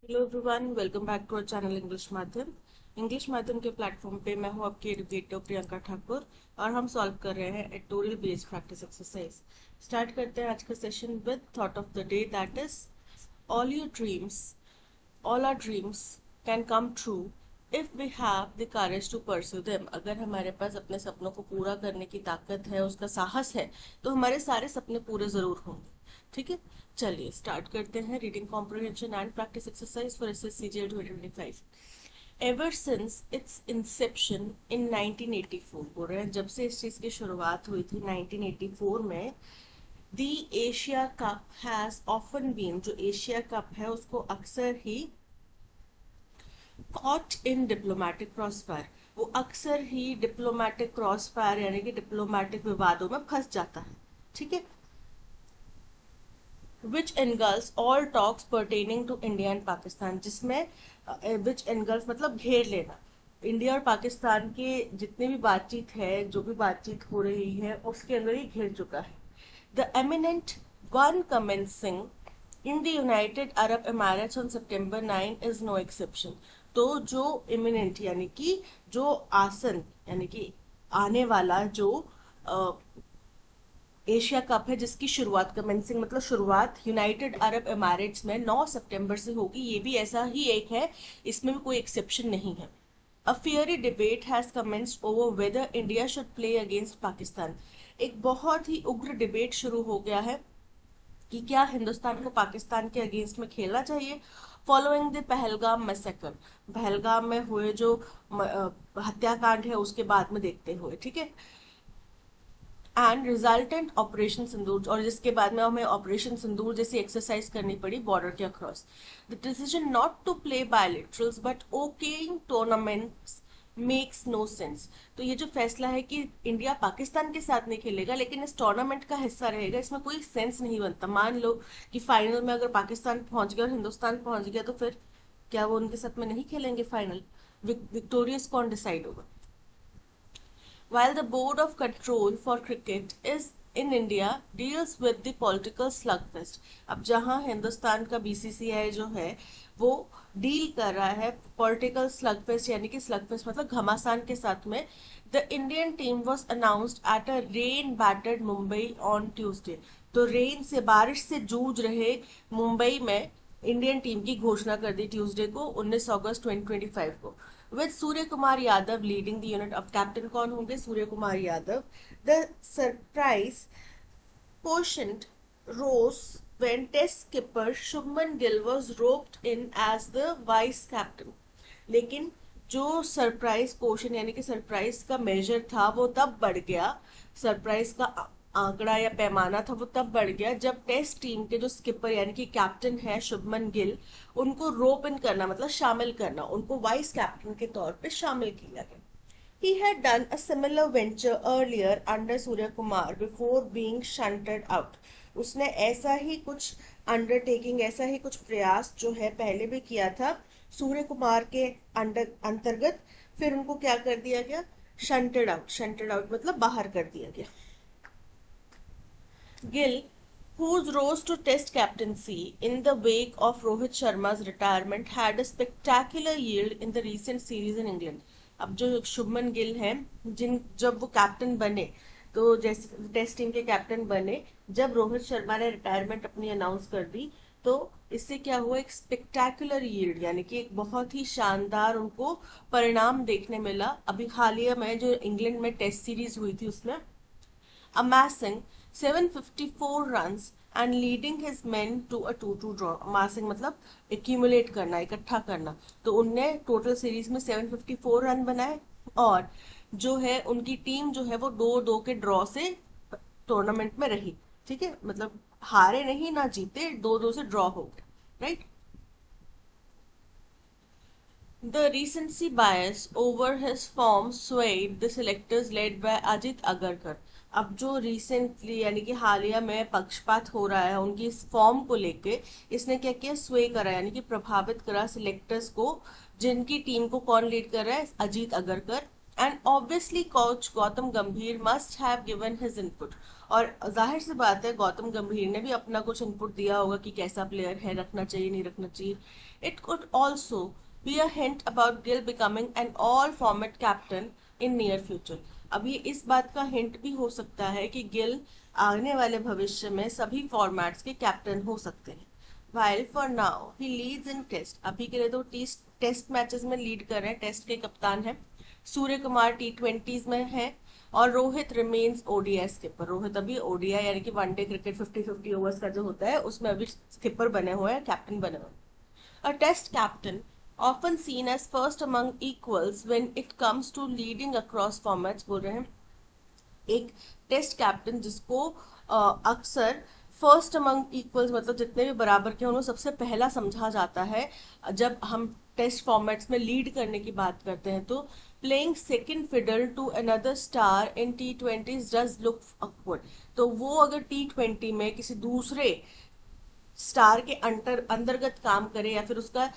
Hello everyone, welcome back to our channel English माध्यम के platform पे मैं हूँ आपकी एडुकेटर प्रियंका ठाकुर और हम सॉल्व कर रहे हैं editorial based practice exercise. Start करते हैं आज का session with thought of the day, that is all your dreams all our dreams can come true if we have the courage to pursue them. अगर हमारे पास अपने सपनों को पूरा करने की ताकत है, उसका साहस है, तो हमारे सारे सपने पूरे जरूर होंगे। ठीक है, चलिए स्टार्ट करते हैं। Reading comprehension and practice exercise for SSC JEE 2025। Ever since its inception in 1984, बोल रहे हैं जब से इस चीज की शुरुआत हुई थी 1984 में। The Asia Cup has often been, जो एशिया कप है उसको अक्सर ही कॉट इन डिप्लोमेटिक क्रॉसफायर, वो अक्सर ही डिप्लोमेटिक क्रॉसफायर यानी कि डिप्लोमेटिक विवादों में फंस जाता है। ठीक है, which angles all talks pertaining to India and Pakistan, जिसमें विच एनगल्स मतलब घेर लेना। इंडिया और पाकिस्तान के जितने भी बातचीत है, जो भी बातचीत हो रही है, उसके अंदर ही घिर चुका है। The eminent one commencing in the United Arab Emirates on September 9 is no exception. तो जो इमिनेंट यानी कि जो आसन यानी कि आने वाला जो एशिया कप है, जिसकी शुरुआत कमेंसिंग मतलब शुरुआत यूनाइटेड अरब एमिरेट्स में 9 सितंबर से होगी, ये भी ऐसा ही एक है, इसमें भी कोई एक्सेप्शन नहीं है। A fiery debate has commenced over whether India should play against Pakistan. एक बहुत ही उग्र डिबेट शुरू हो गया है कि क्या हिंदुस्तान को पाकिस्तान के अगेंस्ट में खेलना चाहिए, following the Pahalgam massacre, Pahalgam में हुए जो हत्याकांड है उसके बाद में देखते हुए। ठीक है, एंड रिजल्टेंट ऑपरेशन सिंदूर, और जिसके बाद में हमें ऑपरेशन सिंदूर जैसी एक्सरसाइज करनी पड़ी बॉर्डर के across. The decision not to play bilaterals but okaying tournaments makes no sense. तो ये जो फैसला है कि इंडिया पाकिस्तान के साथ नहीं खेलेगा लेकिन इस टूर्नामेंट का हिस्सा रहेगा, इसमें कोई सेंस नहीं बनता। मान लो कि फाइनल में अगर पाकिस्तान पहुंच गया और हिंदुस्तान पहुंच गया, तो फिर क्या वो उनके साथ में नहीं खेलेंगे फाइनल? विक्टोरियस कौन डिसाइड होगा? While the Board of Control for Cricket is in India deals with the political slugfest। अब जहां हिंदुस्तान का बीसीसीआई जो है वो डील कर रहा है पॉलिटिकल स्लगफेस्ट यानी कि स्लगफेस्ट मतलब घमासान के साथ में। The Indian team was announced at a rain battered Mumbai on Tuesday. तो रेन से, बारिश से जूझ रहे मुंबई में इंडियन टीम की घोषणा कर दी ट्यूसडे को, 19 अगस्त 2025 को, with Surya Kumar Yadav leading the unit. अब कैप्टन कौन होंगे? Surya Kumar Yadav. The surprise quotient rose when test skipper Shubman Gill was roped in as the vice captain। लेकिन जो सरप्राइज क्वेश्चन यानी कि सरप्राइज का मेजर था वो तब बढ़ गया, सरप्राइज का आंकड़ा या पैमाना था वो तब बढ़ गया जब टेस्ट टीम के जो स्किपर यानी कि कैप्टन है शुभमन गिल, उनको रोप इन करना मतलब शामिल करना, उनको वाइस कैप्टन के तौर पे शामिल किया गया। He had done a similar venture earlier under Surya Kumar before being shunted out। उसने ऐसा ही कुछ अंडरटेकिंग, ऐसा ही कुछ प्रयास जो है पहले भी किया था सूर्य कुमार के अंतर्गत, फिर उनको क्या कर दिया गया? Shunted out. शंटेड आउट मतलब बाहर कर दिया गया। Gill, whose rose to Test captaincy in the wake of Rohit Sharma's retirement, had a spectacular yield in the recent series in England। अब जो शुभमन गिल हैं, जब वो कैप्टन बने, तो जैसे टेस्ट टीम के कैप्टन बने, जब रोहित शर्मा ने रिटायरमेंट अपनी अनाउंस कर दी, तो इससे क्या हुआ? एक स्पेक्टैकुलर यील्ड यानी कि एक बहुत ही शानदार उनको परिणाम देखने मिला। अभी हालिया में जो इंग्लैंड में टेस्ट सीरीज हुई थी उसमें, amassing 754 runs and leading his men to a 2-2 draw। amassing मतलब accumulate करना, इकट्ठा करना। तो उनने टोटल सीरीज में 754 रन बनाए और जो है उनकी टीम जो है वो 2-2 के ड्रॉ से टूर्नामेंट में रही। ठीक है, मतलब हारे नहीं ना जीते, 2-2 से ड्रॉ हो गए। Right. The recency bias over his form swayed the selectors led by Ajit Agarkar. अब जो रिसेंटली यानी कि हालिया में पक्षपात हो रहा है उनकी इस फॉर्म को लेके, इसने क्या किया? स्वे करा यानी कि प्रभावित करा सिलेक्टर्स को, जिनकी टीम को कौन लीड कर रहा है? Ajit Agarkar. And obviously coach Gautam Gambhir must have given his input, और जाहिर सी बात है गौतम गंभीर ने भी अपना कुछ इनपुट दिया होगा कि कैसा प्लेयर है, रखना चाहिए नहीं रखना चाहिए. It could also be a hint about Gill becoming an all format captain in near future. अब ये इस बात का हिंट भी हो सकता है कि गिल आने वाले भविष्य में सभी फॉर्मेट्स के कैप्टन हो सकते हैं. While for now he leads in test, अभी के लिए तो टेस्ट मैचेस में लीड कर रहे हैं, टेस्ट के कप्तान हैं. सूर्य कुमार T20s में है और Rohit remains ODI skipper. Rohit अभी ओडीआई यानी कि वनडे क्रिकेट 50-50 ओवर्स का जो होता है उसमें अभी स्किपर बने हुए हैं, कैप्टन बने हुए हैं. A test captain often seen as first among equals when it comes to leading across formats. बोल रहे हैं एक टेस्ट कैप्टन जिसको अक्सर फर्स्ट अमंग इक्वल्स मतलब जितने भी बराबर के उन्हें सबसे पहला समझा जाता है जब हम टेस्ट फॉर्मेट्स में लीड करने की बात करते हैं. तो playing second fiddle to another star in T20s does look awkward. तो वो अगर T20 में किसी दूसरे स्टार के अंतर्गत काम करे या फिर उसका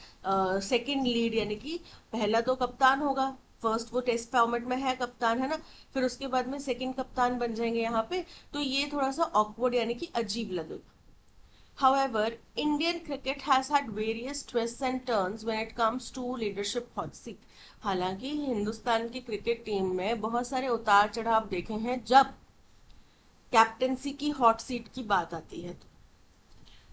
सेकंड लीड यानी कि पहला तो कप्तान होगा, फर्स्ट वो टेस्ट फॉर्मेट में है कप्तान है ना, फिर उसके बाद में सेकंड कप्तान बन जाएंगे यहाँ पे, तो ये थोड़ा सा ऑकवर्ड यानी कि अजीब लगेगा. However, Indian cricket has had various twists and turns when it comes to leadership hot seat. हालांकि हिंदुस्तान की क्रिकेट टीम में बहुत सारे उतार चढ़ाव देखे हैं जब कैप्टेंसी की हॉट सीट की बात आती है.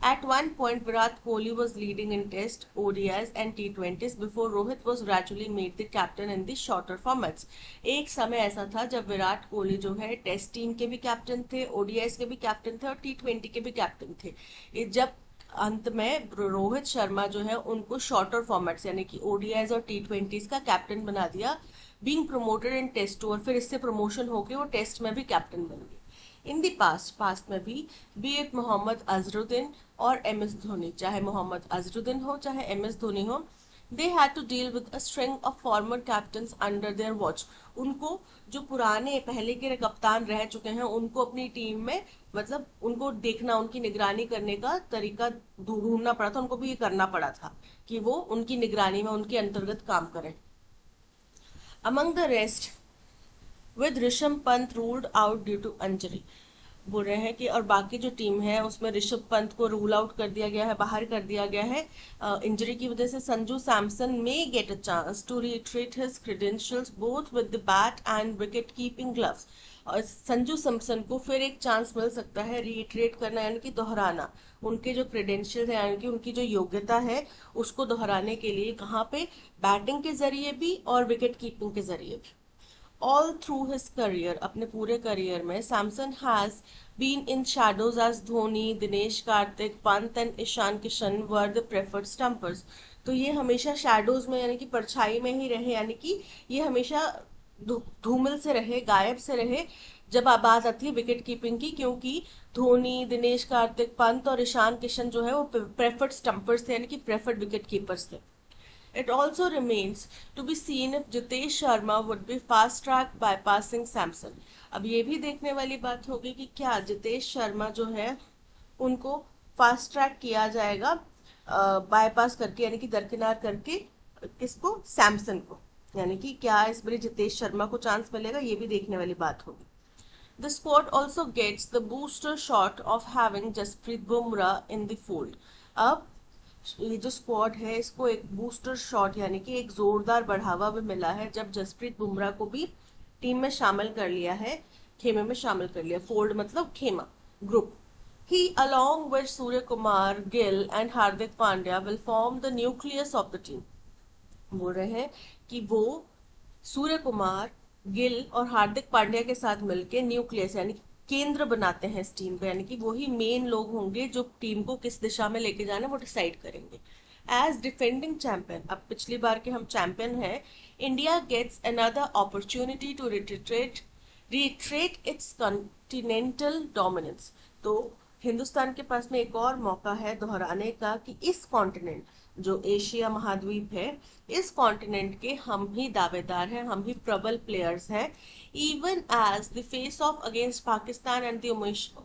At one point, Virat Kohli was leading in Test, ODIs and T20s before Rohit was gradually made the captain in the shorter formats. एक समय ऐसा था जब विराट कोहली जो है टेस्ट टीम के भी कैप्टन थे, ODIs के भी कैप्टन थे और T20 के भी कैप्टन थे. जब अंत में रोहित शर्मा जो है उनको शॉर्टर फॉर्मेट्स यानी कि ODIs और T20s का कैप्टन बना दिया, being promoted in test too, और फिर इससे प्रमोशन होकर वो टेस्ट में भी कैप्टन बन गए. इन दी पास्ट में भी बी इट मोहम्मद अजरुद्दीन और MS धोनी, चाहे मोहम्मद अजरुद्दीन हो चाहे MS धोनी हो, they had to deal with a string of former captains under their watch. उनको जो पुराने पहले के कप्तान रह चुके हैं उनको अपनी टीम में मतलब उनको देखना, उनकी निगरानी करने का तरीका ढूंढना पड़ा था, उनको भी ये करना पड़ा था कि वो उनकी निगरानी में उनके अंतर्गत काम करें. Among the rest with Rishabh Pant ruled out due to injury. बोल रहे हैं कि और बाकी जो टीम है उसमें ऋषभ पंत को रूल आउट कर दिया गया है, बाहर कर दिया गया है इंजरी की वजह से. Sanju Samson may get a chance to retreat his credentials both with the bat and wicket keeping gloves. और संजू सैमसन को फिर एक चांस मिल सकता है रिट्रीट करना यानी कि दोहराना उनके जो क्रेडेंशियल्स है यानी कि उनकी जो योग्यता है उसको दोहराने के लिए, कहाँ पे, बैटिंग के जरिए भी और विकेट कीपिंग के जरिए भी. All through his career, अपने पूरे करियर में Samson has been in shadows as Dhoni, Dinesh Karthik, Pant and Ishan Kishan were the preferred stumpers. तो ये हमेशा शैडोज में यानी कि परछाई में ही रहे, यानी कि ये हमेशा धूमिल से रहे, गायब से रहे जब बात आती है विकेट कीपिंग की, क्योंकि धोनी, दिनेश कार्तिक, पंत और ईशान किशन जो है वो प्रेफर्ड स्टंपर्स थे यानी कि प्रेफर्ड विकेट कीपर्स थे. It also remains to be seen if Jitesh Sharma would be fast-tracked bypassing Samson. अब ये भी देखने वाली बात होगी कि क्या जितेश शर्मा जो है उनको फास्ट ट्रैक किया जाएगा बाईपास करके यानी कि दरकिनार करके, किसको, सैमसन को, यानी कि क्या इस बार जितेश शर्मा को चांस मिलेगा, ये भी देखने वाली बात होगी. The squad also gets the booster shot of having Jasprit Bumrah in the fold. अब ये जो स्क्वाड है इसको एक बूस्टर शॉट यानी कि एक जोरदार बढ़ावा भी मिला है जब जसप्रीत बुमराह को भी टीम में शामिल कर लिया है, खेमे में शामिल कर लिया. फोल्ड मतलब खेमा, group. He along with Surya Kumar, Gill and Hardik Pandya will form the nucleus of the team. बोल रहे हैं कि वो सूर्य कुमार, गिल और हार्दिक पांड्या के साथ मिलकर न्यूक्लियस यानी केंद्र बनाते हैं इस टीम पे, यानी कि वही मेन लोग होंगे जो टीम को किस दिशा में लेके जाना वो डिसाइड करेंगे. एज डिफेंडिंग चैंपियन, अब पिछली बार के हम चैंपियन हैं, India gets another opportunity to retreat its continental dominance. तो हिंदुस्तान के पास में एक और मौका है दोहराने का कि इस कॉन्टिनेंट जो एशिया महाद्वीप है, इस कॉन्टिनेंट के हम ही दावेदार हैं, हम ही प्रबल प्लेयर्स हैं. Even as the face-off against Pakistan and the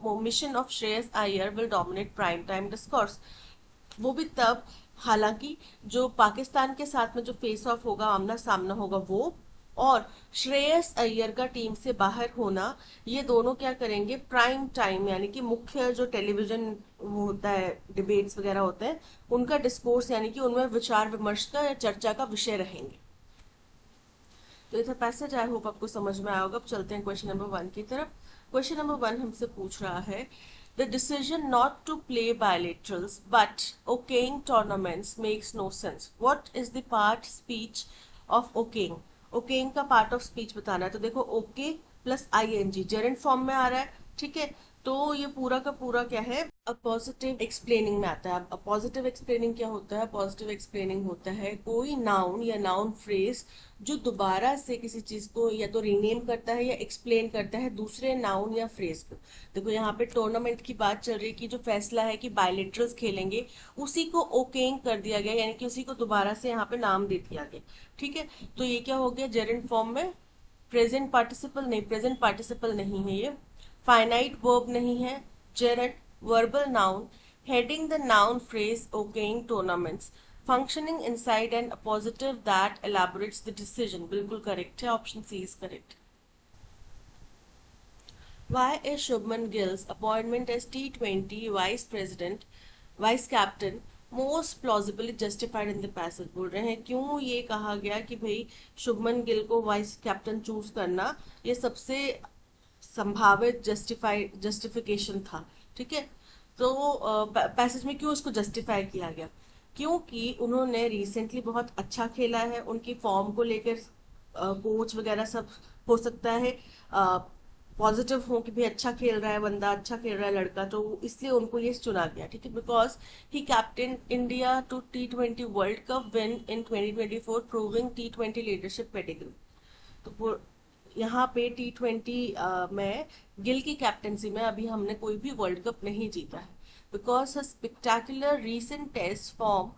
omission of Shreyas Iyer will dominate prime-time discourse. वो भी तब, हालांकि जो पाकिस्तान के साथ में जो फेस ऑफ होगा, आमना सामना होगा, वो और श्रेयस अय्यर का टीम से बाहर होना, ये दोनों क्या करेंगे, प्राइम टाइम यानी कि मुख्य जो टेलीविजन वो होता है, डिबेट्स वगैरह होते हैं, उनका डिस्कोर्स यानी कि उनमें विचार विमर्श का या चर्चा का विषय रहेंगे। तो ये था पैसेज, आई होप आपको समझ में आया होगा। अब चलते हैं क्वेश्चन नंबर 1 की तरफ। क्वेश्चन नंबर 1 हमसे पूछ रहा है, the decision not to play bilaterals but okaying tournaments makes no sense, what is the part speech of okaying. Okaying का पार्ट ऑफ स्पीच बताना है। तो देखो, okay plus ING gerund form में आ रहा है, ठीक है। तो ये पूरा का पूरा क्या है, पॉजिटिव एक्सप्लेनिंग में आता है। अब पॉजिटिव एक्सप्लेनिंग क्या होता है, पॉजिटिव एक्सप्लेनिंग होता है कोई नाउन या नाउन फ्रेज जो दोबारा से किसी चीज को या तो रीनेम करता है या एक्सप्लेन करता है दूसरे नाउन या फ्रेज को। देखो यहाँ पे टूर्नामेंट की बात चल रही है कि जो फैसला है कि बायलेटरल्स खेलेंगे, उसी को ओकेइंग कर दिया गया, यानी कि उसी को दोबारा से यहाँ पे नाम दे दिया गया, ठीक है। तो ये क्या हो गया, जेरेंट फॉर्म में, प्रेजेंट पार्टिसिपल नहीं, प्रेजेंट पार्टिसिपल नहीं है ये, फाइनाइट वर्ब नहीं है, Geraint verbal noun, heading the noun phrase okaying tournaments, functioning inside an appositive that elaborates the decision। बिल्कुल करेक्ट है, option C is correct. Why is Shubman Gill's appointment as T20 vice captain most plausibly justified in the passage। बोल रहे हैं क्यों ये कहा गया कि भाई शुभमन गिल को वाइस कैप्टन चूज करना ये सबसे संभावित जस्टिफिकेशन था, ठीक है। तो पैसेज में क्यों इसको जस्टिफाई किया गया, क्योंकि उन्होंने रिसेंटली बहुत अच्छा खेला है, उनकी फॉर्म को लेकर कोच वगैरह सब हो सकता है पॉजिटिव हो कि भाई अच्छा खेल रहा है बंदा, अच्छा खेल रहा है लड़का, तो इसलिए उनको ये चुना गया, ठीक है। Because he captain India to T20 world cup win in 2024 proving T20 leadership pedigree. तो यहाँ पे T20 में गिल की कैप्टनसी में अभी हमने कोई भी वर्ल्ड कप नहीं जीता है। Because spectacular recent test form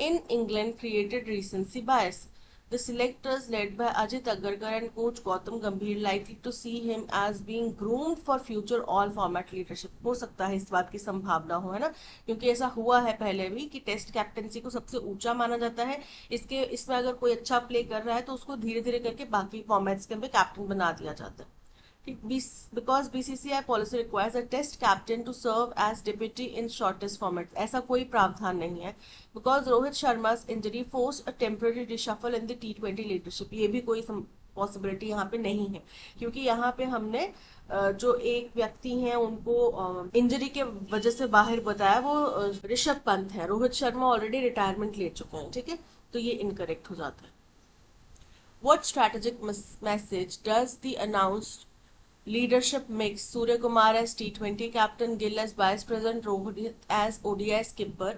in England created recency bias. The selectors led by Ajit Agarkar and coach Gautam Gambhir likely to see him as being groomed for future all format leadership। हो सकता है इस बात की संभावना हो, है ना, क्योंकि ऐसा हुआ है पहले भी कि टेस्ट कैप्टनसी को सबसे ऊंचा माना जाता है। इसमें अगर कोई अच्छा प्ले कर रहा है तो उसको धीरे धीरे करके बाकी फॉर्मेट्स के अंदर कैप्टन बना दिया जाता है। Because BCCI policy requires a test captain to serve as deputy in shortest formats, ऐसा कोई प्रावधान नहीं है। Because Rohit शर्मा's injury forced a temporary reshuffle in the T20 leadership, ये भी कोई पॉसिबिलिटी यहाँ पे नहीं है, क्योंकि यहाँ पे हमने जो एक व्यक्ति हैं उनको इंजरी के वजह से बाहर बताया, वो ऋषभ पंत है। रोहित शर्मा ऑलरेडी रिटायरमेंट ले चुके हैं, ठीक है। तो ये इनकरेक्ट हो जाता है। What strategic message does the announced leadership mix Surya Kumar as T20 captain, Gill as vice president, Rohit as ODI skipper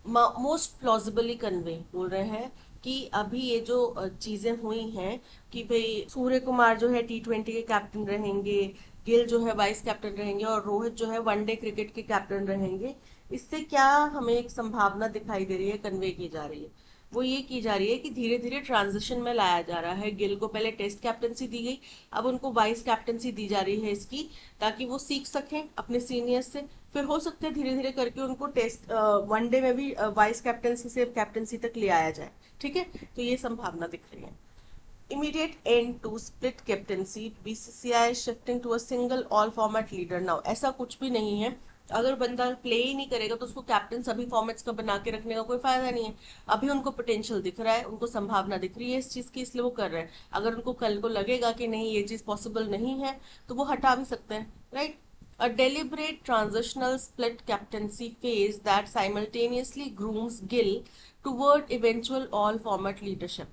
most plausibly convey बोल रहे हैं कि अभी ये जो चीजें हुई हैं कि भाई सूर्य कुमार जो है T20 के कैप्टन रहेंगे, गिल जो है वाइस कैप्टन रहेंगे और रोहित जो है वनडे क्रिकेट के कैप्टन रहेंगे, इससे क्या हमें एक संभावना दिखाई दे रही है, कन्वे की जा रही है, वो ये की जा रही है कि धीरे धीरे ट्रांजिशन में लाया जा रहा है। गिल को पहले टेस्ट कैप्टनसी दी गई, अब उनको वाइस कैप्टनसी दी जा रही है इसकी, ताकि वो सीख सकें अपने सीनियर्स से, फिर हो सकता है धीरे धीरे करके उनको टेस्ट वनडे में भी वाइस कैप्टनसी से कैप्टनसी तक ले आया जाए, ठीक है। तो ये संभावना दिख रही है। Immediate end to split captaincy, BCCI shifting to a single all format leader now, ऐसा कुछ भी नहीं है। अगर बंदा प्ले ही नहीं करेगा तो उसको कैप्टन सभी फॉर्मेट्स का बना के रखने का कोई फायदा नहीं है। अभी उनको पोटेंशियल दिख रहा है, उनको संभावना दिख रही है इस चीज की, इसलिए वो कर रहे हैं। अगर उनको कल को लगेगा कि नहीं ये चीज पॉसिबल नहीं है तो वो हटा भी सकते हैं, right. A deliberate transitional split captaincy phase that simultaneously grooms Gill toward eventual all-format leadership,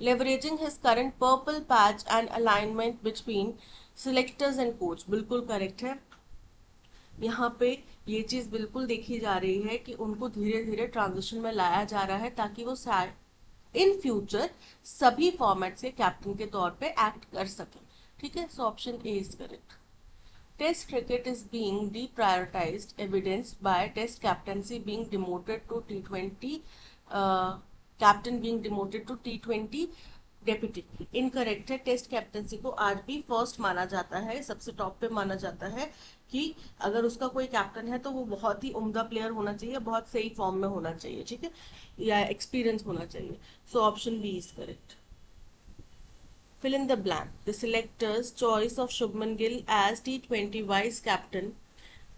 leveraging his current purple patch and alignment between selectors and coach। बिल्कुल करेक्ट है। यहाँ पे ये चीज बिल्कुल देखी जा रही है कि उनको धीरे धीरे ट्रांजिशन में लाया जा रहा है ताकि वो इन फ्यूचर सभी फॉर्मेट्स के कैप्टन के तौर पे एक्ट कर सके, ठीक है। So option A is correct. Test cricket is being deprioritized, evidenced by Test captaincy being demoted to T20, captain being demoted to T20 deputy. Incorrect है। टेस्ट कैप्टनसी को आज भी फर्स्ट माना जाता है, सबसे टॉप पे माना जाता है कि अगर उसका कोई कैप्टन है तो वो बहुत ही उम्दा प्लेयर होना चाहिए, बहुत सही फॉर्म में होना चाहिए, ठीक है, या एक्सपीरियंस होना चाहिए। So option B is correct. Fill in the blank. The selector's choice of Shubman Gill as T20 vice captain,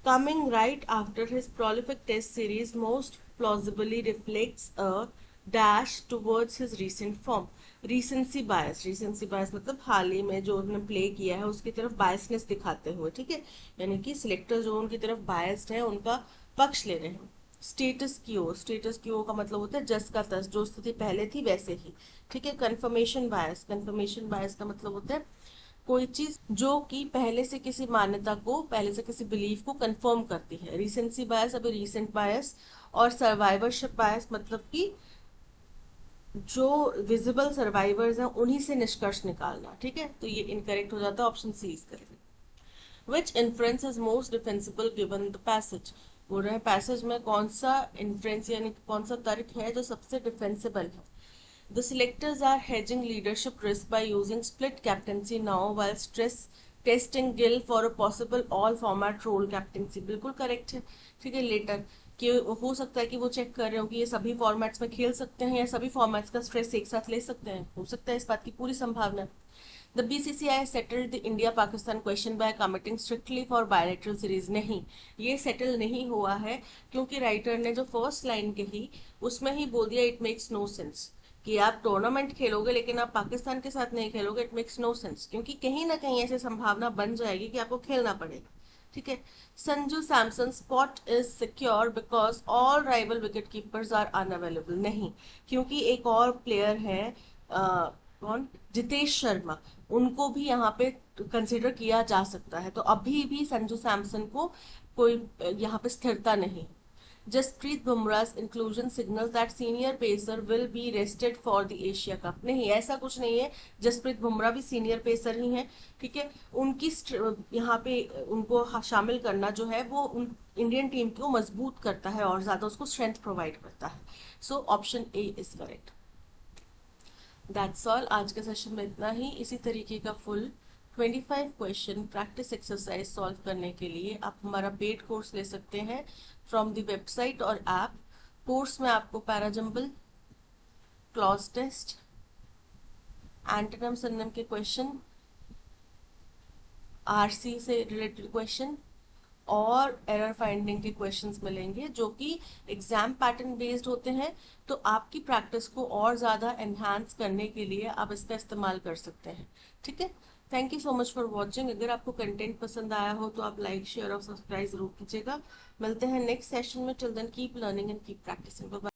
coming right after his prolific test series, most plausibly reflects a dash towards his recent form. Recency bias मतलब हाल ही में जो उन्होंने play किया है उसकी तरफ biasness दिखाते हुए, ठीक है, यानी कि सिलेक्टर जो उनकी तरफ बायस्ड है उनका पक्ष ले रहे हैं. स्टेटस क्यू का मतलब होता है जस का तस, जो स्थिति पहले थी वैसे ही, ठीक है. कंफर्मेशन बायस का मतलब होता है कोई चीज जो कि पहले से किसी मान्यता को, पहले से किसी बिलीफ को कंफर्म करती है. रिसेंसी बायस अभी रीसेंट बायस. और सर्वाइवरशिप बायस मतलब कि जो विजिबल सर्वाइवर्स हैं उन्हीं से निष्कर्ष निकालना, ठीक है. तो ये इनकरेक्ट हो जाता है, option C is correct. Which inference is most defensible given the passage? बोल रहे हैं पैसेज में कौन सा इन्फ्रेंस यानी कौन सा तर्क है जो सबसे डिफेंसिबल है. The selectors are hedging leadership risk by using split captaincy now while testing Gill for a possible all format role captaincy. बिल्कुल करेक्ट है, ठीक है. लेटर कि हो सकता है कि वो चेक कर रहे हो कि ये सभी फॉर्मेट्स में खेल सकते हैं या सभी फॉर्मेट्स का स्ट्रेस एक साथ ले सकते हैं, हो सकता है, इस बात की पूरी संभावना है. The BCCI settled the India-Pakistan question by committing strictly for bilateral series. नहीं, ये सेटल नहीं हुआ है क्योंकि राइटर ने जो फर्स्ट लाइन कही उसमें ही बोल दिया इट मेक्स नो सेंस कि आप टूर्नामेंट खेलोगे लेकिन आप पाकिस्तान के साथ नहीं खेलोगे. इट मेक्स नो सेंस क्योंकि कहीं ना कहीं ऐसी संभावना बन जाएगी कि आपको खेलना पड़ेगा, ठीक है. Sanju Samson spot is secure because all rival wicket keepers are unavailable. नहीं, क्योंकि एक और प्लेयर है, कौन, जितेश शर्मा, उनको भी यहाँ पे कंसिडर किया जा सकता है. तो अभी भी संजू सैमसन को कोई यहाँ पे स्थिरता नहीं. Jasprit बुमराह's inclusion signals that senior pacer will be rested for the Asia Cup. नहीं, ऐसा कुछ नहीं है. जसप्रीत बुमराह भी सीनियर पेसर ही हैं, ठीक है. उनकी यहाँ पे उनको शामिल करना जो है वो इंडियन टीम को मजबूत करता है और ज्यादा उसको स्ट्रेंथ प्रोवाइड करता है. So option A is correct. That's all. आज के सेशन में इतना ही. इसी तरीके का full 25 question practice exercise solve करने के लिए आप हमारा पेड कोर्स ले सकते हैं फ्रॉम द वेबसाइट और ऐप. कोर्स में आपको parajumble, clause test, antonym synonym के क्वेश्चन, आरसी से रिलेटेड क्वेश्चन और एरर फाइंडिंग के क्वेश्चंस मिलेंगे जो कि एग्जाम पैटर्न बेस्ड होते हैं. तो आपकी प्रैक्टिस को और ज़्यादा एनहांस करने के लिए आप इसका इस्तेमाल कर सकते हैं, ठीक है. Thank you so much for watching. अगर आपको कंटेंट पसंद आया हो तो आप लाइक, शेयर और सब्सक्राइब जरूर कीजिएगा. मिलते हैं नेक्स्ट सेशन में. Till then keep learning and keep practising.